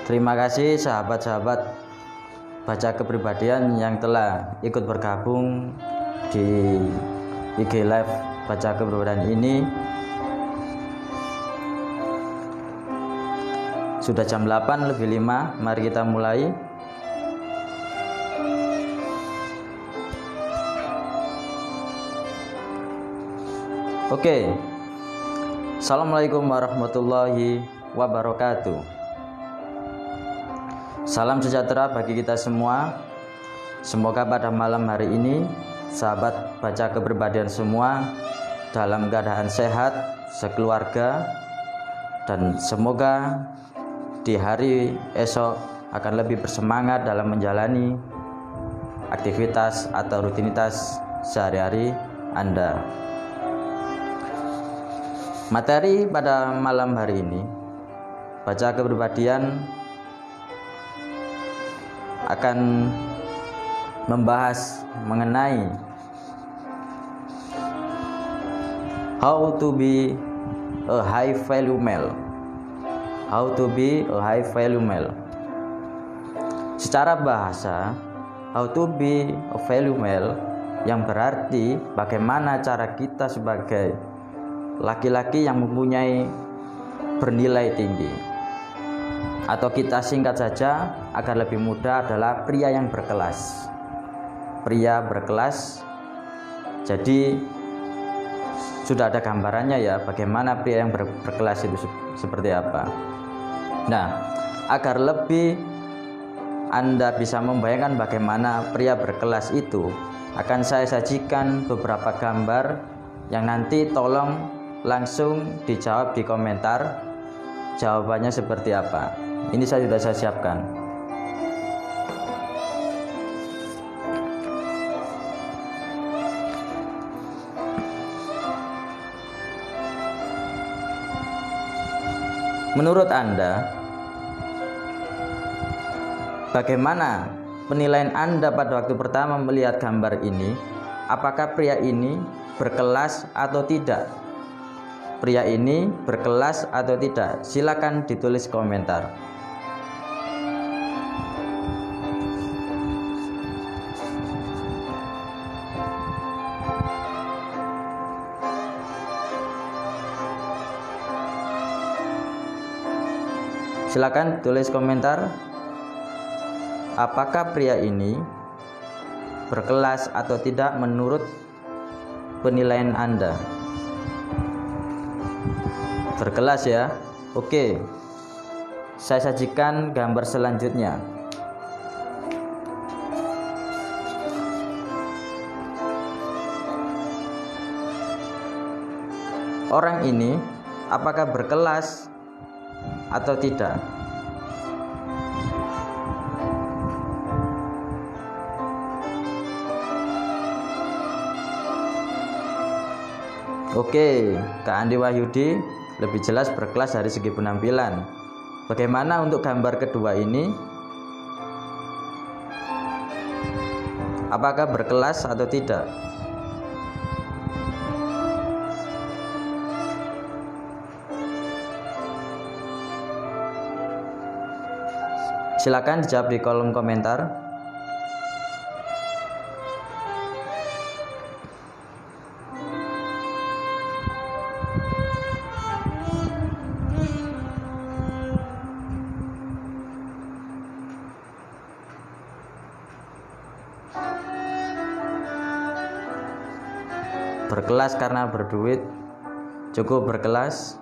Terima kasih sahabat-sahabat baca kepribadian yang telah ikut bergabung di IG Live baca kepribadian ini. Sudah jam 8:05, mari kita mulai. Oke. Assalamualaikum warahmatullahi wabarakatuh. Salam sejahtera bagi kita semua. Semoga pada malam hari ini sahabat baca kepribadian semua dalam keadaan sehat sekeluarga, dan semoga di hari esok akan lebih bersemangat dalam menjalani aktivitas atau rutinitas sehari-hari Anda. Materi pada malam hari ini baca kepribadian akan membahas mengenai how to be a high value male. How to be a high value male. Secara bahasa, how to be a value male yang berarti bagaimana cara kita sebagai laki-laki yang mempunyai bernilai tinggi, atau kita singkat saja agar lebih mudah adalah pria yang berkelas. Pria berkelas. Jadi sudah ada gambarannya ya, bagaimana pria yang berkelas itu seperti apa. Nah, agar lebih Anda bisa membayangkan bagaimana pria berkelas itu, akan saya sajikan beberapa gambar yang nanti tolong langsung dijawab di komentar jawabannya seperti apa. Ini saya sudah siapkan. Menurut Anda, bagaimana penilaian Anda pada waktu pertama melihat gambar ini? Apakah pria ini berkelas atau tidak? Pria ini berkelas atau tidak? Silakan ditulis komentar. Silakan tulis komentar. Apakah pria ini berkelas atau tidak menurut penilaian Anda? Berkelas ya. Oke. Saya sajikan gambar selanjutnya. Orang ini apakah berkelas atau tidak? Oke, Kak Andi Wahyudi lebih jelas berkelas dari segi penampilan. Bagaimana untuk gambar kedua ini? Apakah berkelas atau tidak? Silakan dijawab di kolom komentar. Berkelas karena berduit, cukup berkelas.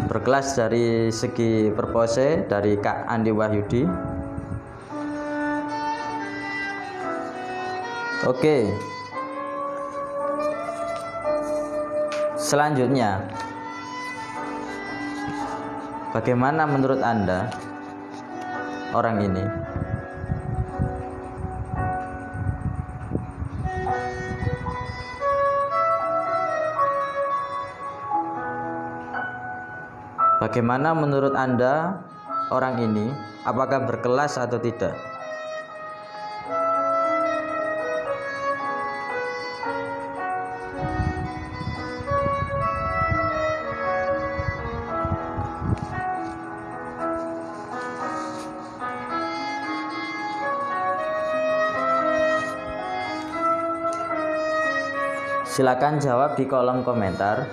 Berkelas dari segi perpose dari Kak Andi Wahyudi. Oke. Selanjutnya, bagaimana menurut Anda orang ini? Bagaimana menurut Anda orang ini? Apakah berkelas atau tidak? Silakan jawab di kolom komentar.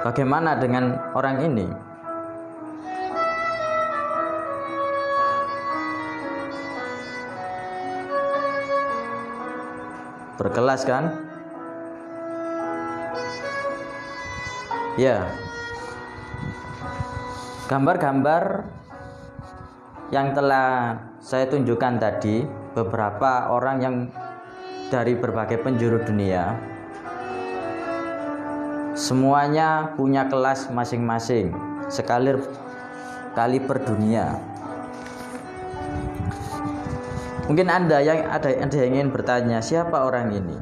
Bagaimana dengan orang ini? Berkelas kan? Ya. Gambar-gambar yang telah saya tunjukkan tadi, beberapa orang yang dari berbagai penjuru dunia, semuanya punya kelas masing-masing, kaliber dunia. Mungkin Anda yang ingin bertanya, siapa orang ini?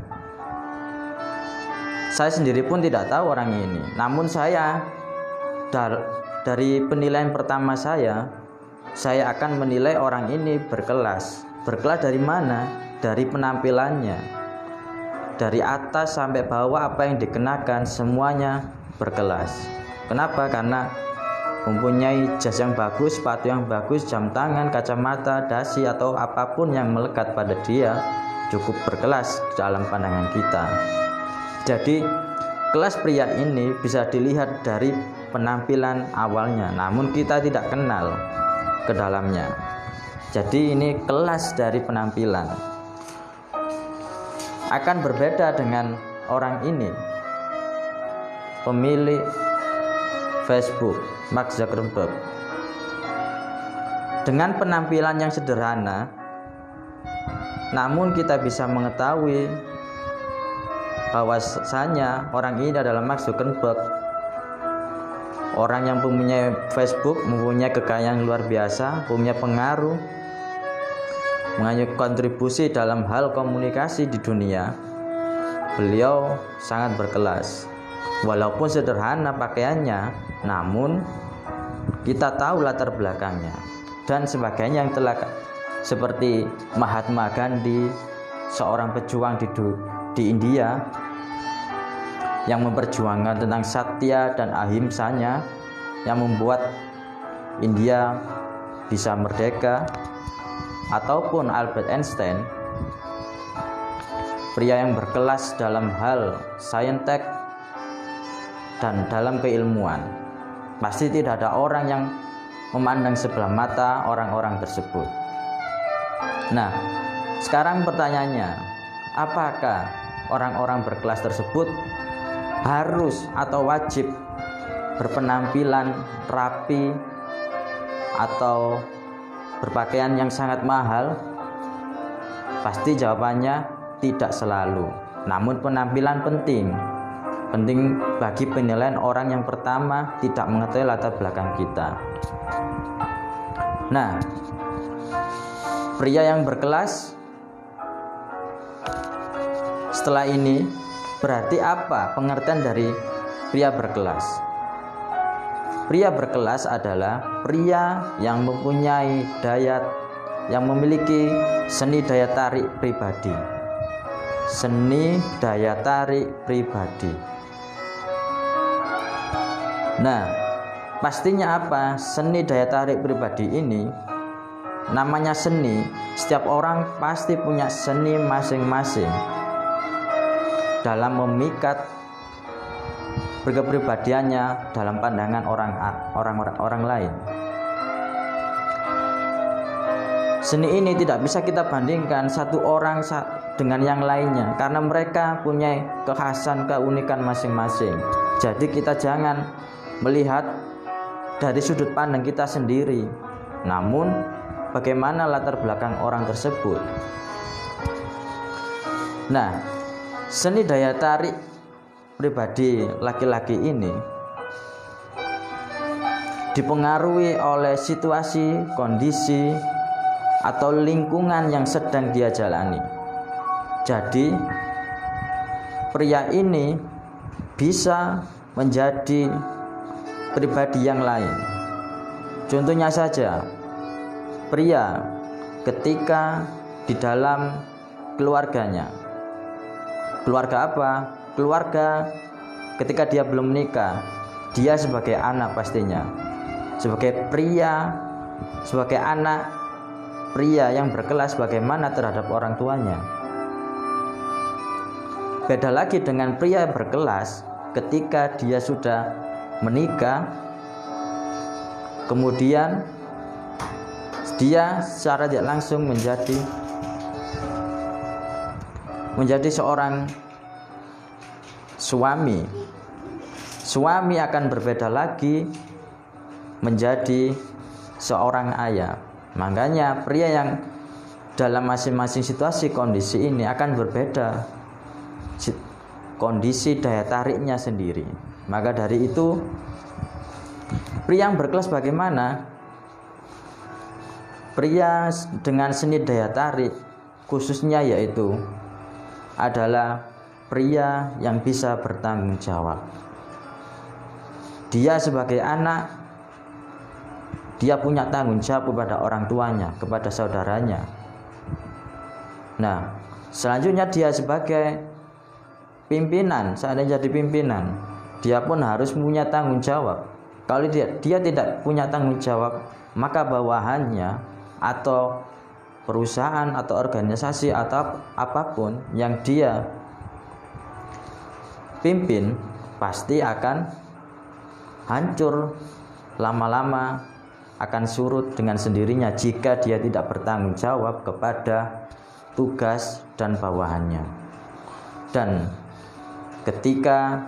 Saya sendiri pun tidak tahu orang ini. Namun saya dari penilaian pertama saya akan menilai orang ini berkelas. Berkelas dari mana? Dari penampilannya. Dari atas sampai bawah apa yang dikenakan semuanya berkelas. Kenapa? Karena mempunyai jas yang bagus, sepatu yang bagus, jam tangan, kacamata, dasi atau apapun yang melekat pada dia cukup berkelas dalam pandangan kita. Jadi kelas pria ini bisa dilihat dari penampilan awalnya, namun kita tidak kenal ke dalamnya. Jadi ini kelas dari penampilan. Akan berbeda dengan orang ini, pemilik Facebook, Mark Zuckerberg. Dengan penampilan yang sederhana, namun kita bisa mengetahui bahwasanya orang ini adalah Mark Zuckerberg, orang yang mempunyai Facebook, mempunyai kekayaan luar biasa, punya pengaruh, mempunyai kontribusi dalam hal komunikasi di dunia. Beliau sangat berkelas. Walaupun sederhana pakaiannya, namun kita tahu latar belakangnya dan sebagainya yang telah, seperti Mahatma Gandhi, seorang pejuang di India yang memperjuangkan tentang satya dan ahimsanya, yang membuat India bisa merdeka, ataupun Albert Einstein, pria yang berkelas dalam hal saintek dan dalam keilmuan. Pasti tidak ada orang yang memandang sebelah mata orang-orang tersebut. Nah, sekarang pertanyaannya, apakah orang-orang berkelas tersebut harus atau wajib berpenampilan rapi atau berpakaian yang sangat mahal? Pasti jawabannya tidak selalu. Namun penampilan penting bagi penilaian orang yang pertama tidak mengetahui latar belakang kita. Nah, pria yang berkelas setelah ini berarti apa pengertian dari pria berkelas? Pria berkelas adalah pria yang mempunyai yang memiliki seni daya tarik pribadi. Seni daya tarik pribadi. Nah, pastinya apa? Seni daya tarik pribadi ini, namanya seni, setiap orang pasti punya seni masing-masing dalam memikat kepribadiannya dalam pandangan orang lain. Seni ini tidak bisa kita bandingkan satu orang dengan yang lainnya, karena mereka punya kekhasan, keunikan masing-masing. Jadi kita jangan melihat dari sudut pandang kita sendiri, namun bagaimana latar belakang orang tersebut. Nah, seni daya tarik pribadi laki-laki ini dipengaruhi oleh situasi, kondisi, atau lingkungan yang sedang dia jalani. Jadi pria ini bisa menjadi pribadi yang lain. Contohnya saja, pria ketika di dalam keluarganya. Keluarga apa? Keluarga ketika dia belum menikah, dia sebagai anak pastinya. sebagai pria, sebagai anak pria yang berkelas bagaimana terhadap orang tuanya. Beda lagi dengan pria yang berkelas ketika dia sudah menikah, kemudian dia secara tidak langsung menjadi seorang suami. Suami akan berbeda lagi menjadi seorang ayah. Makanya pria yang dalam masing-masing situasi kondisi ini akan berbeda kondisi daya tariknya sendiri. Maka dari itu pria yang berkelas bagaimana? Pria dengan seni daya tarik khususnya yaitu adalah pria yang bisa bertanggung jawab. Dia sebagai anak, dia punya tanggung jawab kepada orang tuanya, kepada saudaranya. Nah, selanjutnya dia sebagai pimpinan, seandainya jadi pimpinan, dia pun harus punya tanggung jawab. Kalau dia tidak punya tanggung jawab, maka bawahannya atau perusahaan atau organisasi atau apapun yang dia pimpin pasti akan hancur, lama-lama akan surut dengan sendirinya jika dia tidak bertanggung jawab kepada tugas dan bawahannya. Dan ketika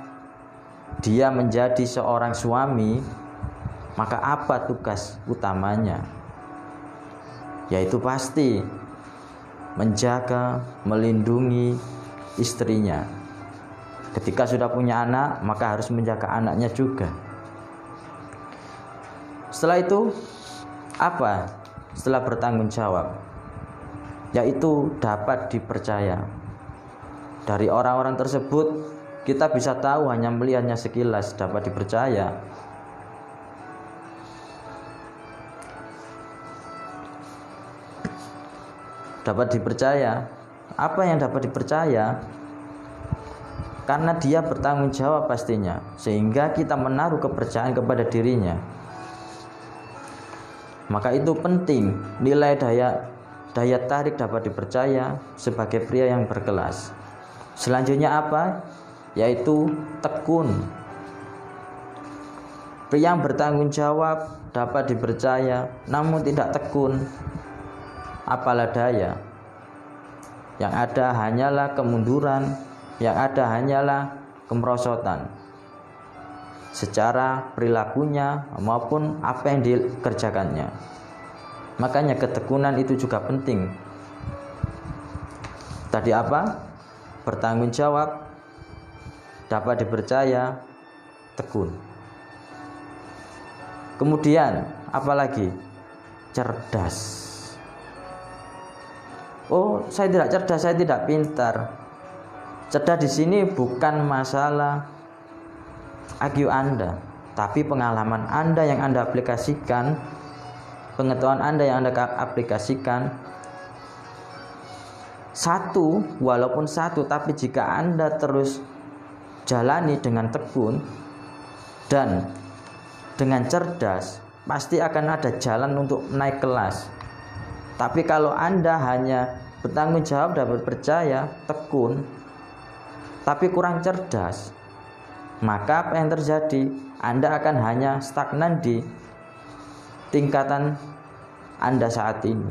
dia menjadi seorang suami, maka apa tugas utamanya? Yaitu pasti menjaga, melindungi istrinya. Ketika sudah punya anak, maka harus menjaga anaknya juga. Setelah itu apa? Setelah bertanggung jawab, yaitu dapat dipercaya. Dari orang-orang tersebut kita bisa tahu hanya melihatnya sekilas dapat dipercaya. Dapat dipercaya. Apa yang dapat dipercaya? Karena dia bertanggung jawab pastinya, sehingga kita menaruh kepercayaan kepada dirinya. Maka itu penting, nilai daya tarik dapat dipercaya sebagai pria yang berkelas. Selanjutnya apa? Yaitu tekun. Pria yang bertanggung jawab dapat dipercaya, namun tidak tekun, apalah daya. Yang ada hanyalah kemunduran, yang ada hanyalah kemerosotan secara perilakunya maupun apa yang dikerjakannya. Makanya ketekunan itu juga penting. Tadi apa? Bertanggung jawab, dapat dipercaya, tekun. Kemudian apalagi? Cerdas. Oh, saya tidak cerdas, saya tidak pintar. Cerdas di sini bukan masalah IQ Anda, tapi pengalaman Anda yang Anda aplikasikan, pengetahuan Anda yang Anda aplikasikan. Walaupun satu, tapi jika Anda terus jalani dengan tekun dan dengan cerdas, pasti akan ada jalan untuk naik kelas. Tapi kalau Anda hanya bertanggung jawab, dapat percaya, tekun, tapi kurang cerdas, maka apa yang terjadi? Anda akan hanya stagnan di tingkatan Anda saat ini,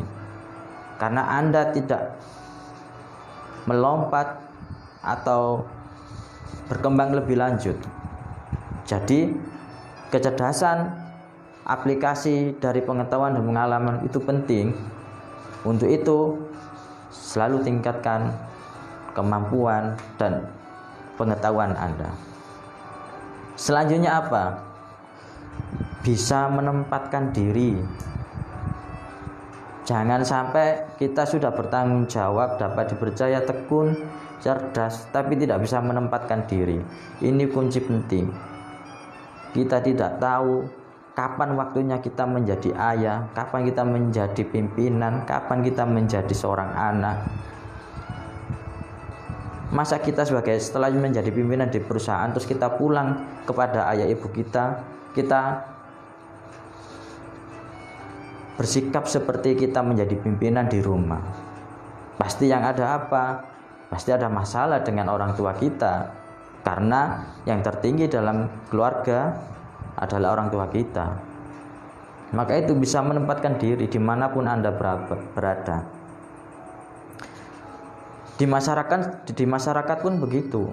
karena Anda tidak melompat atau berkembang lebih lanjut. Jadi kecerdasan, aplikasi dari pengetahuan dan pengalaman itu penting. Untuk itu selalu tingkatkan kemampuan dan pengetahuan Anda. Selanjutnya apa? Bisa menempatkan diri. Jangan sampai kita sudah bertanggung jawab, dapat dipercaya, tekun, cerdas, tapi tidak bisa menempatkan diri. Ini kunci penting. Kita tidak tahu kapan waktunya kita menjadi ayah, kapan kita menjadi pimpinan, kapan kita menjadi seorang anak. Masa kita setelah menjadi pimpinan di perusahaan terus kita pulang kepada ayah ibu kita bersikap seperti kita menjadi pimpinan di rumah. Pasti yang ada apa? Pasti ada masalah dengan orang tua kita, karena yang tertinggi dalam keluarga adalah orang tua kita. Maka itu bisa menempatkan diri dimanapun Anda berada. Di masyarakat pun begitu.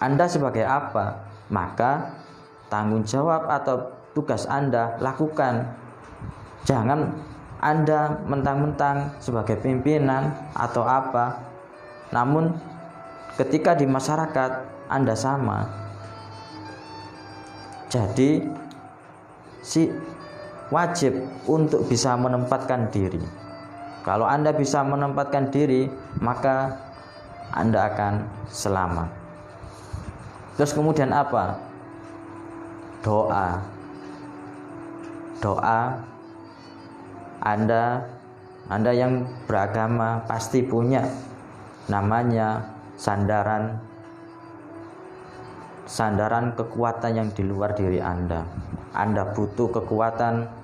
Anda sebagai apa, maka tanggung jawab atau tugas Anda lakukan. Jangan Anda mentang-mentang sebagai pimpinan atau apa, namun ketika di masyarakat Anda sama. Jadi wajib untuk bisa menempatkan diri. Kalau Anda bisa menempatkan diri, maka Anda akan selamat. Terus kemudian apa? Doa. Anda yang beragama pasti punya namanya sandaran kekuatan yang di luar diri Anda. Anda butuh kekuatan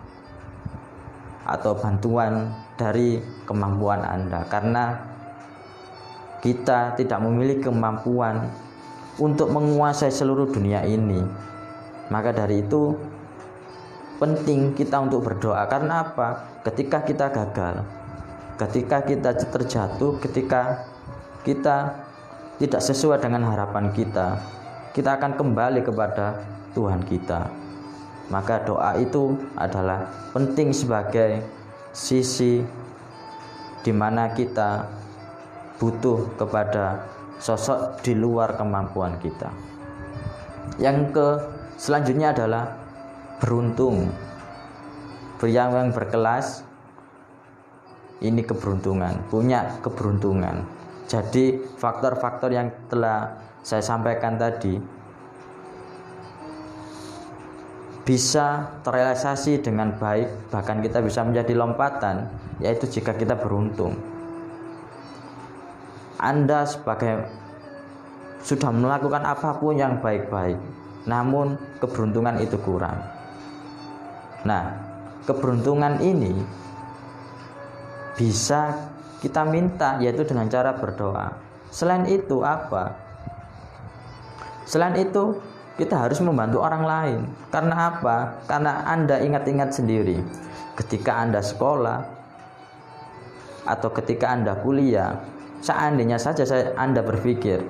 atau bantuan dari kemampuan Anda, karena kita tidak memiliki kemampuan untuk menguasai seluruh dunia ini. Maka dari itu penting kita untuk berdoa. Karena apa? Ketika kita gagal, ketika kita terjatuh, ketika kita tidak sesuai dengan harapan kita akan kembali kepada Tuhan kita. Maka doa itu adalah penting sebagai sisi di mana kita butuh kepada sosok di luar kemampuan kita. Yang selanjutnya adalah beruntung. Pria yang berkelas ini keberuntungan, punya keberuntungan. Jadi faktor-faktor yang telah saya sampaikan tadi bisa terrealisasi dengan baik, bahkan kita bisa menjadi lompatan, yaitu jika kita beruntung. Anda sudah melakukan apapun yang baik-baik, namun keberuntungan itu kurang. Nah, keberuntungan ini bisa kita minta, yaitu dengan cara berdoa. Selain itu apa? Selain itu kita harus membantu orang lain. Karena apa? Karena Anda ingat-ingat sendiri, ketika Anda sekolah atau ketika Anda kuliah, seandainya saja Anda berpikir,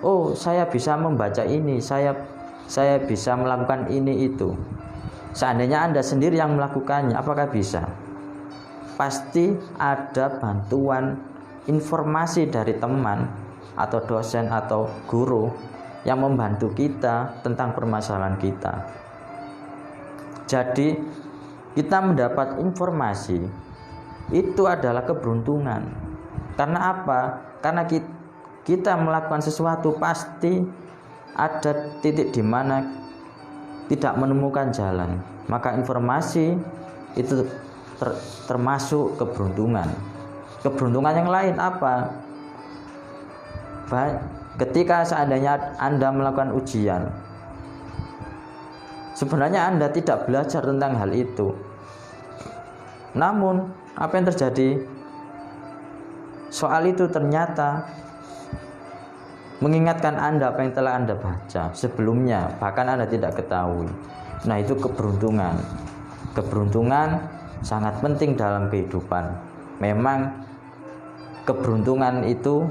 oh saya bisa membaca ini, saya bisa melakukan ini itu. Seandainya Anda sendiri yang melakukannya, apakah bisa? Pasti ada bantuan informasi dari teman atau dosen atau guru yang membantu kita tentang permasalahan kita. Jadi kita mendapat informasi itu adalah keberuntungan. Karena apa? Karena kita melakukan sesuatu pasti ada titik di mana tidak menemukan jalan. Maka informasi itu termasuk keberuntungan. Keberuntungan yang lain apa? Ketika seandainya Anda melakukan ujian, sebenarnya Anda tidak belajar tentang hal itu. Namun, apa yang terjadi? Soal itu ternyata mengingatkan Anda apa yang telah Anda baca sebelumnya, bahkan Anda tidak ketahui. Nah, itu keberuntungan. Keberuntungan sangat penting dalam kehidupan. Memang keberuntungan itu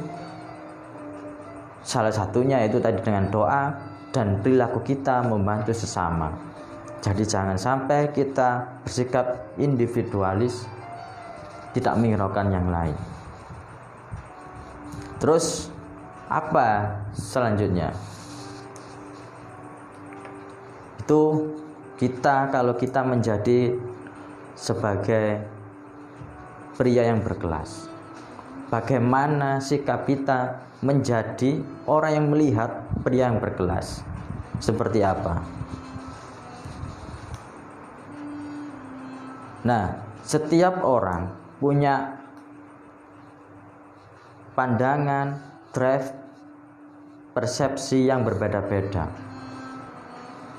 salah satunya itu tadi dengan doa dan perilaku kita membantu sesama. Jadi jangan sampai kita bersikap individualis, tidak menghiraukan yang lain. Terus apa selanjutnya? Itu kalau kita menjadi sebagai pria yang berkelas, bagaimana sikap kita menjadi orang yang melihat pria yang berkelas seperti apa? Nah, setiap orang punya pandangan, drive, persepsi yang berbeda-beda.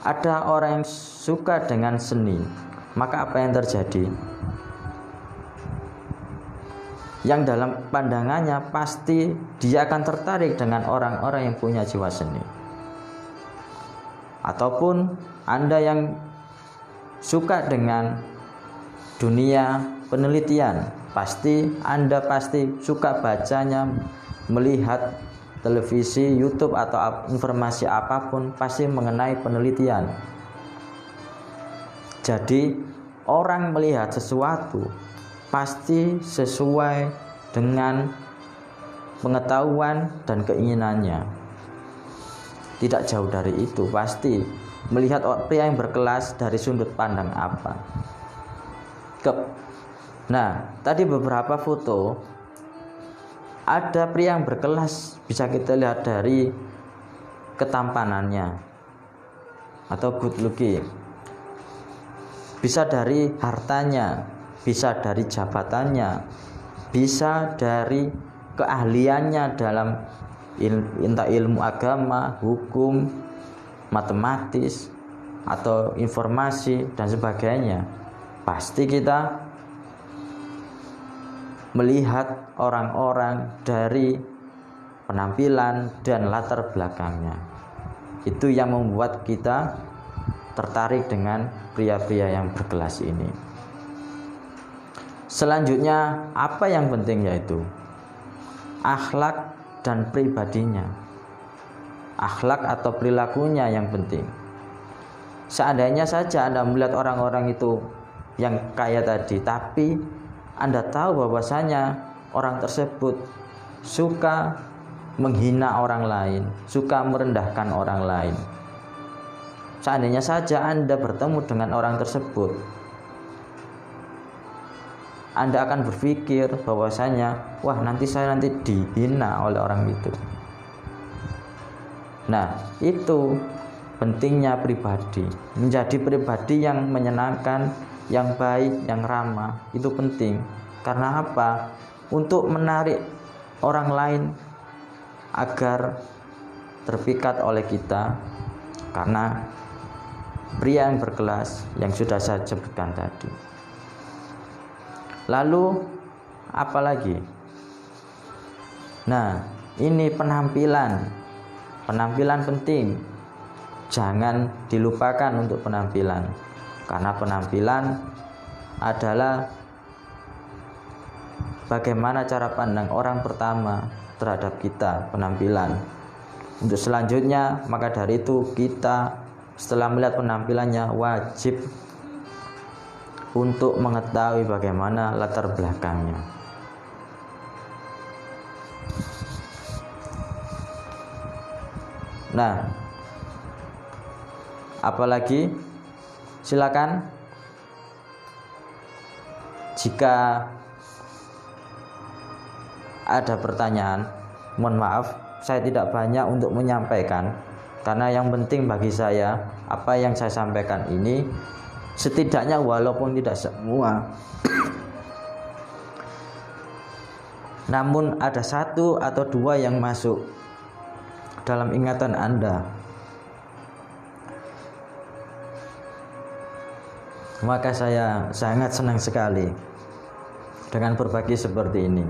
Ada orang yang suka dengan seni, maka apa yang terjadi? Yang dalam pandangannya pasti dia akan tertarik dengan orang-orang yang punya jiwa seni. Ataupun Anda yang suka dengan dunia penelitian, Anda pasti suka bacanya, melihat televisi, YouTube atau informasi apapun pasti mengenai penelitian. Jadi orang melihat sesuatu pasti sesuai dengan pengetahuan dan keinginannya. Tidak jauh dari itu, pasti melihat pria yang berkelas dari sudut pandang apa. Nah, tadi beberapa foto ada pria yang berkelas, bisa kita lihat dari ketampanannya atau good looking, bisa dari hartanya, bisa dari jabatannya, bisa dari keahliannya dalam entah ilmu agama, hukum, matematis, atau informasi dan sebagainya. Pasti kita melihat orang-orang dari penampilan dan latar belakangnya. Itu yang membuat kita tertarik dengan pria-pria yang berkelas ini. Selanjutnya, apa yang penting yaitu akhlak dan pribadinya. Akhlak atau perilakunya yang penting. Seandainya saja Anda melihat orang-orang itu yang kaya tadi, tapi Anda tahu bahwasanya orang tersebut suka menghina orang lain, suka merendahkan orang lain. Seandainya saja Anda bertemu dengan orang tersebut, Anda akan berpikir bahwasanya wah nanti saya dihina oleh orang itu. Nah, itu pentingnya pribadi. Menjadi pribadi yang menyenangkan, yang baik, yang ramah, itu penting. Karena apa? Untuk menarik orang lain agar terpikat oleh kita, karena pria yang berkelas yang sudah saya sebutkan tadi. Lalu apa lagi? Nah, ini penampilan penting. Jangan dilupakan untuk penampilan, karena penampilan adalah bagaimana cara pandang orang pertama terhadap kita, penampilan. Untuk selanjutnya, maka dari itu kita setelah melihat penampilannya wajib untuk mengetahui bagaimana latar belakangnya. Nah, apalagi? Silakan. Jika ada pertanyaan, mohon maaf, saya tidak banyak untuk menyampaikan, karena yang penting bagi saya apa yang saya sampaikan ini setidaknya walaupun tidak semua, namun ada satu atau dua yang masuk dalam ingatan Anda, maka saya sangat senang sekali dengan berbagi seperti ini.